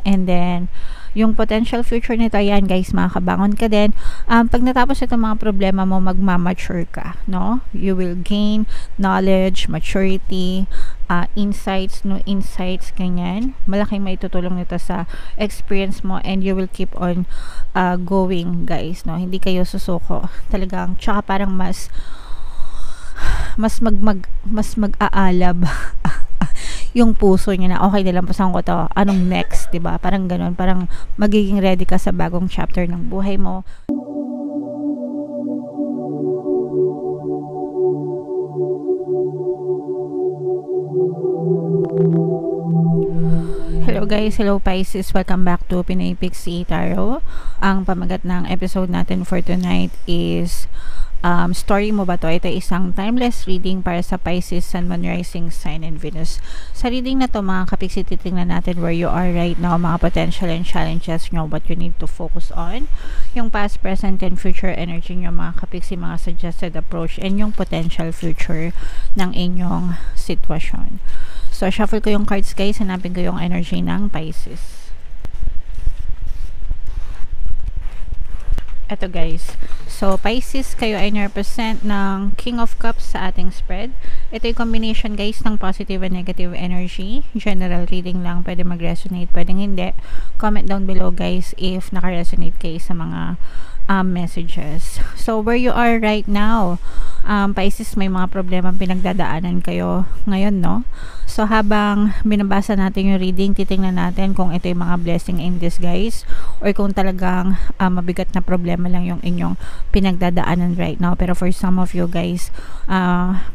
And then, yung potential future nito, yan guys, makakabangon ka din. Pag natapos itong mga problema mo, magmamature ka, no? You will gain knowledge, maturity, insights, no insights, ganyan. Malaking maitutulong nito sa experience mo, and you will keep on going, guys, no? Hindi kayo susuko. Talagang, tsaka parang mas mag-aalab yung puso niya na okay na lang, pasan ko to, anong next, 'di ba? Parang ganoon, parang magiging ready ka sa bagong chapter ng buhay mo. Hello guys, hello Pisces, welcome back to Pinoy Pixie Tarot. Ang pamagat ng episode natin for tonight is story mo ba to? Ito isang timeless reading para sa Pisces, Sun, Moon, Rising Sign, and Venus. Sa reading na to mga kapiksi, titingnan natin where you are right now, mga potential and challenges nyo, what you need to focus on, yung past, present, and future energy nyo mga kapiksi, mga suggested approach, and yung potential future ng inyong sitwasyon. So, shuffle ko yung cards guys, hanapin ko yung energy ng Pisces. Ito guys, so Pisces, kayo ay represent ng King of Cups sa ating spread. Ito yung combination guys ng positive and negative energy. General reading lang, pwede mag-resonate, pwedeng hindi. Comment down below guys if naka-resonate kayo sa mga messages. So where you are right now, Pisces, may mga problema pinagdadaanan kayo ngayon, no? So habang binabasa natin yung reading, titingnan natin kung ito yung mga blessing in disguise or kung talagang mabigat na problema lang yung inyong pinagdadaanan right now. Pero for some of you guys,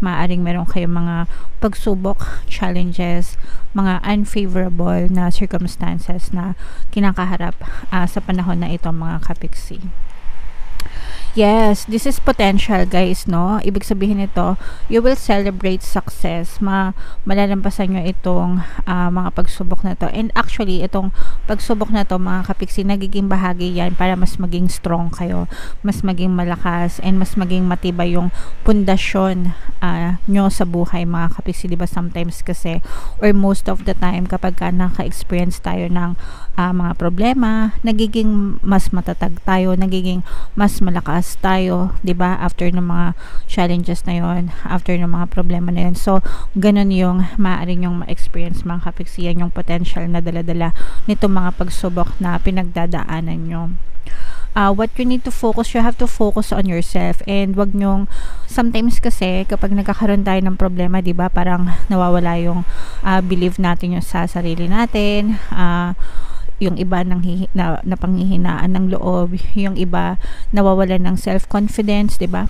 maaaring meron kayong mga pagsubok, challenges, mga unfavorable na circumstances na kinakaharap sa panahon na ito mga kapiksi. Yes, this is potential guys, no? Ibig sabihin nito, you will celebrate success. Malalampasan nyo itong mga pagsubok na to. And actually, itong pagsubok na to mga kapiksi, nagiging bahagi yan para mas maging strong kayo, mas maging malakas, and mas maging matibay yung pundasyon nyo sa buhay mga kapiksi. Diba sometimes kasi, or most of the time, kapag naka-experience tayo ng mga problema, nagiging mas matatag tayo, nagiging mas malakas tayo, 'di ba? After ng mga challenges na 'yon, after ng mga problema na 'yon. So, ganun yung maaaring yung ma-experience mga kapiksi, yan yung potential na dala-dala nito mga pagsubok na pinagdadaanan nyo. What you need to focus, you have to focus on yourself, and wag nyong, sometimes kasi kapag nagkakaroon tayo ng problema, 'di ba, parang nawawala yung belief natin yung sa sarili natin, yung iba na panghihinaan ng loob, yung iba nawawalan ng self-confidence, 'di ba?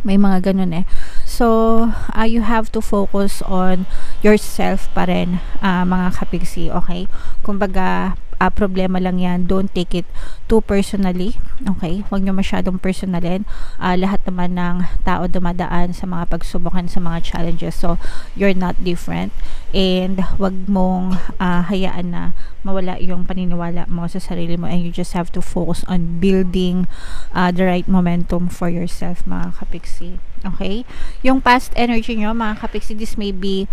May mga ganun eh. So, you have to focus on yourself pa rin, mga kapiksi, okay? Kumbaga, problema lang yan, don't take it too personally, okay? Huwag nyo masyadong personalin. Lahat naman ng tao dumadaan sa mga pagsubukan, sa mga challenges, so you're not different, and wag mong hayaan na mawala yung paniniwala mo sa sarili mo, and you just have to focus on building the right momentum for yourself mga kapiksi. Okay? Yung past energy nyo, mga kapiksi, this may be,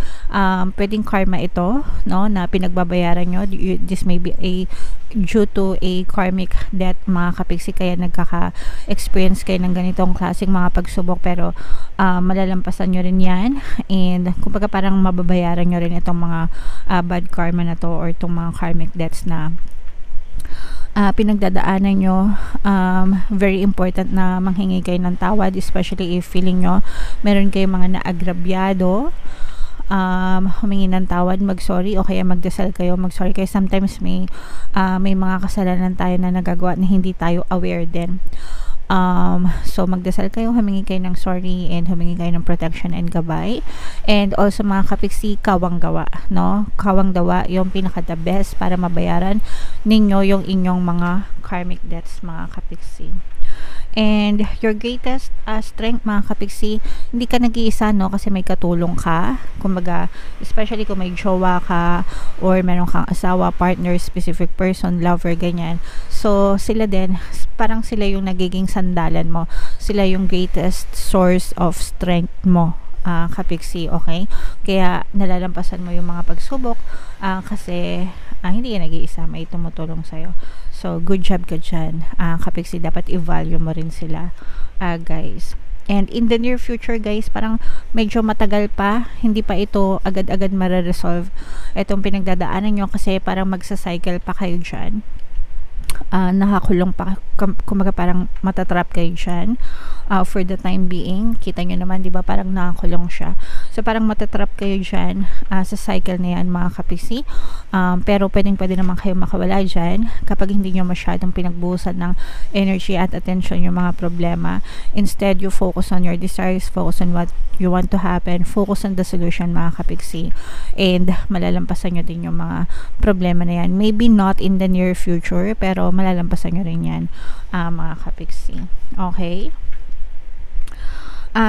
pwedeng karma ito, no, na pinagbabayaran nyo. This may be due to a karmic debt, mga kapiksi, kaya nagkaka-experience kayo ng ganitong klaseng mga pagsubok, pero malalampasan nyo rin yan, and kumbaga parang mababayaran nyo rin itong mga bad karma na to, or itong mga karmic debts na pinagdadaanan nyo. Very important na manghingi kayo ng tawad, especially if feeling nyo meron kayong mga naagrabyado. Humingi ng tawad, mag-sorry, o kaya magdasal kayo, mag-sorry kayo. Sometimes may mga kasalanan tayo na nagagawa na hindi tayo aware din. So magdasal kayo, humingi kayo ng sorry, and humingi kayo ng protection and gabay. And also mga kapiksi, kawang gawa, no? Kawang gawa yung pinaka the best para mabayaran ninyo yung inyong mga karmic debts, mga kapiksi. And your greatest strength, mga kapiksi, hindi ka nag-iisa, no? Kasi may katulong ka. Kumbaga, especially kung may jowa ka, or meron kang asawa, partner, specific person, lover, ganyan. So, sila din, parang sila yung nagiging sandalan mo. Sila yung greatest source of strength mo, kapiksi, okay? Kaya, nalalampasan mo yung mga pagsubok, kasi hindi ka nag-iisa, may tumutulong sa'yo. So, good job ka dyan. Kapiksi, dapat i-value mo rin sila, guys. And in the near future, guys, parang medyo matagal pa, hindi pa ito agad-agad mare-resolve itong pinagdadaanan nyo kasi parang magsa-cycle pa kayo dyan. Nakakulong pa, kumaga parang matatrap kayo dyan for the time being. Kita nyo naman, di ba, parang nakakulong siya. So, parang matatrap kayo dyan sa cycle na yan, mga kapisi. Pero pwede naman kayo makawala dyan kapag hindi nyo masyadong pinagbuhusan ng energy at attention yung mga problema. Instead, you focus on your desires, focus on what you want to happen, focus on the solution, mga kapiksi. And malalampasan nyo din yung mga problema na yan. Maybe not in the near future, pero malalampasan nyo rin yan, mga kapiksi. Okay?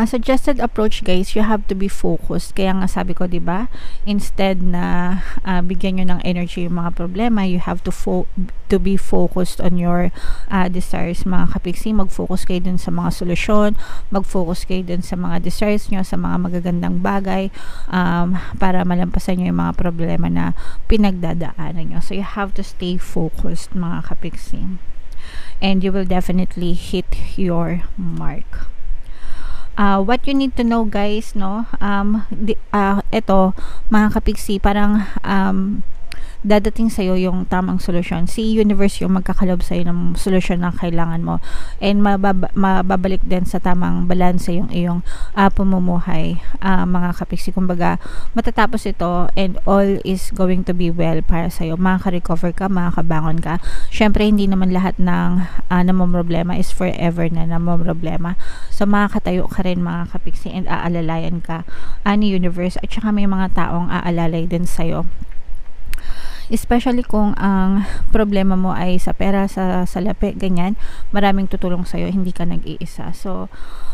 Suggested approach, guys, you have to be focused. Kaya nga sabi ko, diba, instead na bigyan nyo ng energy yung mga problema, you have to be focused on your desires, mga kapiksi. Mag-focus kayo dun sa mga solusyon, mag-focus kayo dun sa mga desires nyo, sa mga magagandang bagay, para malampasan nyo yung mga problema na pinagdadaanan nyo. So, you have to stay focused, mga kapiksi. And you will definitely hit your mark. What you need to know, guys, no, ito, mga kapiksi, parang dadating sa'yo yung tamang solusyon. Si universe yung magkakalob sa'yo ng solusyon na kailangan mo, and mababalik din sa tamang balanse yung iyong pamumuhay, mga kapiksi. Kumbaga, matatapos ito and all is going to be well para sa'yo. Makaka-recover ka, makakabangon ka. Syempre, hindi naman lahat ng namomroblema is forever na namomroblema. So, makakatayo ka rin, mga kapiksi, and aalalayan ka ni universe, at saka may mga taong aalalay din sa'yo. Especially kung ang problema mo ay sa pera, sa salapi, ganyan, maraming tutulong sa'yo, hindi ka nag-iisa. So,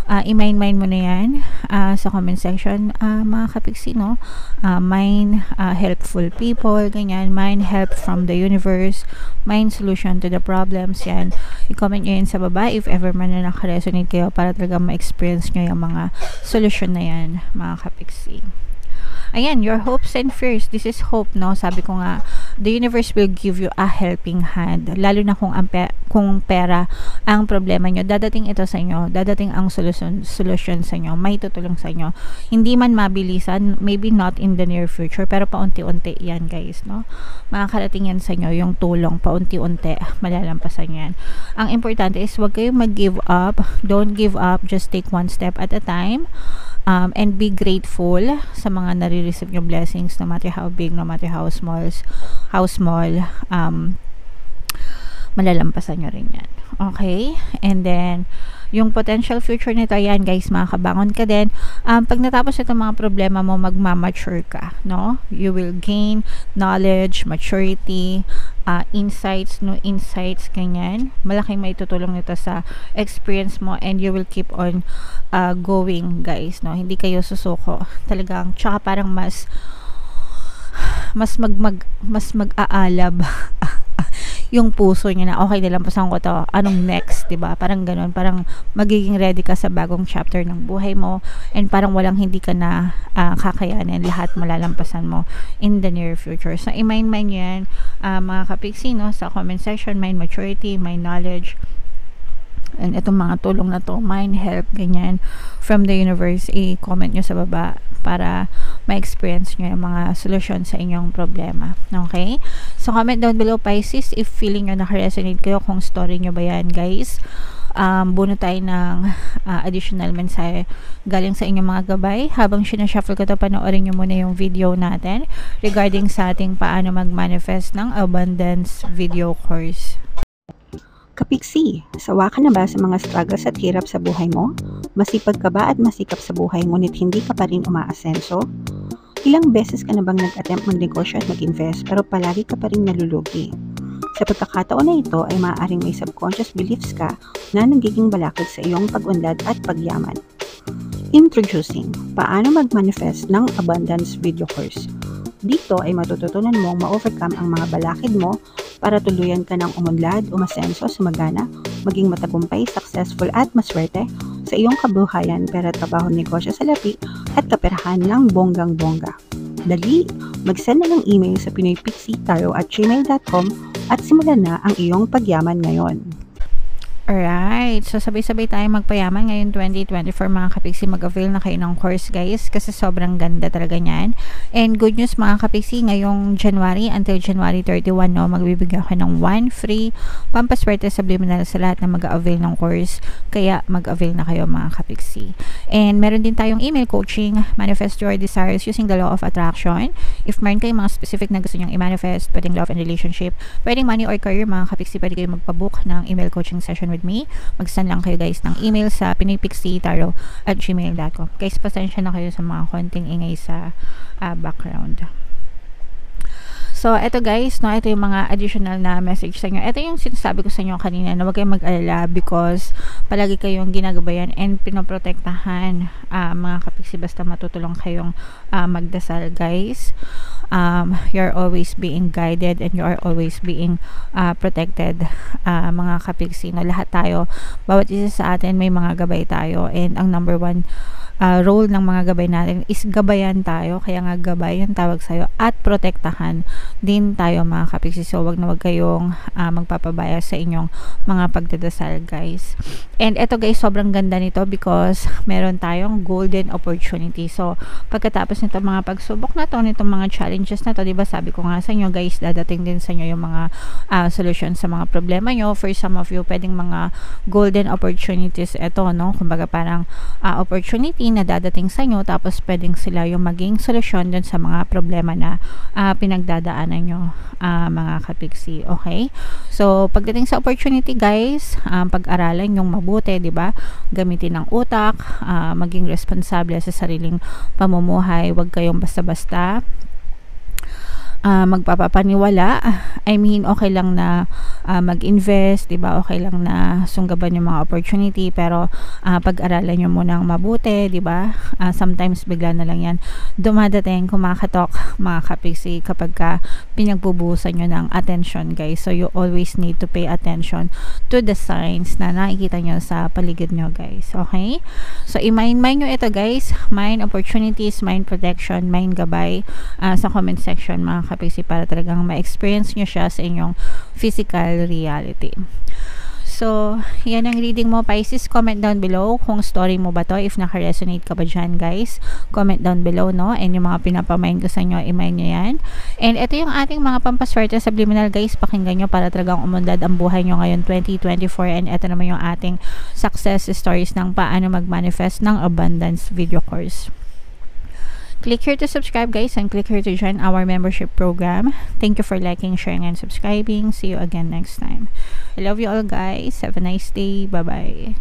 i-mind mo na yan sa comment section, mga kapiksi, no? Mind helpful people, ganyan, mind help from the universe, mind solution to the problems, yan. I-comment nyo yan sa baba if ever man na nakaresonate kayo para talaga ma-experience nyo yung mga solusyon na yan, mga kapiksi. Ayan, your hopes and fears. This is hope, no? Sabi ko nga, the universe will give you a helping hand. Lalo na kung pera ang problema nyo, dadating ito sa inyo, dadating ang solution sa inyo, may tutulong sa inyo. Hindi man mabilisan, maybe not in the near future, pero paunti-unti yan, guys, no? Makakarating yan sa inyo, yung tulong, paunti-unti, malalampasan yan. Ang importante is, huwag kayong mag-give up. Don't give up, just take one step at a time. And be grateful sa mga nare-receive yung blessings, no matter how big, no matter how small, malalampasan nyo rin yan. Okay? And then, yung potential future nito, yan, guys, makakabangon ka din. Pag natapos itong mga problema mo, magmamature ka, no? You will gain knowledge, maturity, insights, no insights, ganyan. Malaking may tutulong nito sa experience mo, and you will keep on going, guys, no? Hindi kayo susuko. Talagang, tsaka parang mas mag-aalab yung puso niya na okay, nilampasan ko to, anong next, diba? Parang ganun, parang magiging ready ka sa bagong chapter ng buhay mo, and parang walang hindi ka na kakayanin, lahat malalampasan mo in the near future. So, i-mind yan, mga kapiksi, no? Sa comment section, mind maturity, mind knowledge, and itong mga tulong na to, mind help, ganyan, from the universe, i-comment nyo sa baba para ma-experience nyo yung mga solusyon sa inyong problema. Okay? So, comment down below, Pisces, if feeling nyo naka-resonate kayo, kung story nyo ba yan, guys. Buno tayo ng additional mensahe galing sa inyong mga gabay. Habang sinashuffle ko ito, panoorin nyo muna yung video natin regarding sa ating paano mag-manifest ng abundance video course. Kapiksi, sawa ka na ba sa mga struggles at hirap sa buhay mo? Masipag ka ba at masikap sa buhay ngunit hindi ka pa rin umaasenso? Ilang beses ka na bang nag-attempt magnegosyo at mag-invest pero palagi ka pa rin nalulugi? Sa pagkakataon na ito ay maaaring may subconscious beliefs ka na nagiging balakid sa iyong pag-unlad at pagyaman. Introducing, paano mag-manifest ng abundance video course. Dito ay matututunan mong ma-overcome ang mga balakid mo para tuluyan ka ng umunlad, umasenso, sumagana, maging matagumpay, successful at maswerte sa iyong kabuhayan, pera, trabaho, negosyo, salapi at kaperahan ng bonggang-bongga. Dali, Mag-send na ng email sa pinoypixietaro@gmail.com at simulan na ang iyong pagyaman ngayon. Alright, so sabay-sabay tayo magpayaman ngayon 2024 mga kapiksi. Mag-avail na kayo ng course guys kasi sobrang ganda talaga niyan. And good news mga kapiksi, ngayong January until January 31 no, magbibigay ako ng 1 free pampaswerte subliminal sa lahat na mag-avail ng course. Kaya mag-avail na kayo mga kapiksi. And meron din tayong email coaching, manifest your desires using the law of attraction. If meron kayong mga specific na gusto nyong i-manifest, pwedeng love and relationship, pwedeng money or career mga kapiksi, pwede kayo magpabook ng email coaching session with me. Mag-send lang kayo guys ng email sa pinoypixietaro@gmail.com. Guys, pasensya na kayo sa mga konting ingay sa background. So, eto guys, no, ito yung mga additional na message sa inyo. Ito yung sinasabi ko sa inyo kanina na huwag kayong mag-alala because palagi kayong ginagabayan and pinoprotektahan mga kapiksi, basta matutulong kayong magdasal guys. You're always being guided and you are always being protected mga kapiksi. No, lahat tayo, bawat isa sa atin may mga gabay tayo and ang number one role ng mga gabay natin is gabayan tayo, kaya nga gabay yung tawag sa'yo, at protektahan din tayo mga kapiksi. So wag na wag kayong magpapabaya sa inyong mga pagdadasal guys. And eto guys, sobrang ganda nito because meron tayong golden opportunity. So pagkatapos nito mga pagsubok na to, nitong mga challenges na to, diba sabi ko nga sa inyo guys, dadating din sa inyo yung mga solution sa mga problema nyo. For some of you, pwedeng mga golden opportunities eto, no, kumbaga parang opportunity na dadating sa inyo, tapos pwedeng sila yung maging solusyon dun sa mga problema na pinagdadaanan nyo mga kapiksi. Okay? So, pagdating sa opportunity guys, pag-aralan yung mabuti, di ba? Gamitin ng utak, maging responsable sa sariling pamumuhay, huwag kayong basta-basta magpapapaniwala. I mean, okay lang na mag-invest, diba? Okay lang na sunggaban yung mga opportunity, pero pag-aralan nyo muna ang mabuti, diba? Sometimes bigla na lang yan dumadating, kumakatok mga kapiksi kapag pinagbubuhusan nyo ng attention guys. So you always need to pay attention to the signs na nakikita nyo sa paligid nyo guys. Okay? So i-mind nyo ito guys, mind opportunities, mind protection, mind gabay sa comment section mga kapiksi, para talagang ma-experience nyo siya sa inyong physical reality. So, yan ang reading mo Pisces. Comment down below kung story mo ba to, if naka-resonate ka ba dyan guys. Comment down below, no? And yung mga pinapamind ko sa inyo, i-mind nyo yan. And ito yung ating mga pampaswerte subliminal guys, pakinggan nyo para talagang umundad ang buhay nyo ngayon 2024. And ito naman yung ating success stories ng paano mag-manifest ng abundance video course. Click here to subscribe guys, and click here to join our membership program. Thank you for liking, sharing, and subscribing. See you again next time. I love you all guys. Have a nice day. Bye-bye.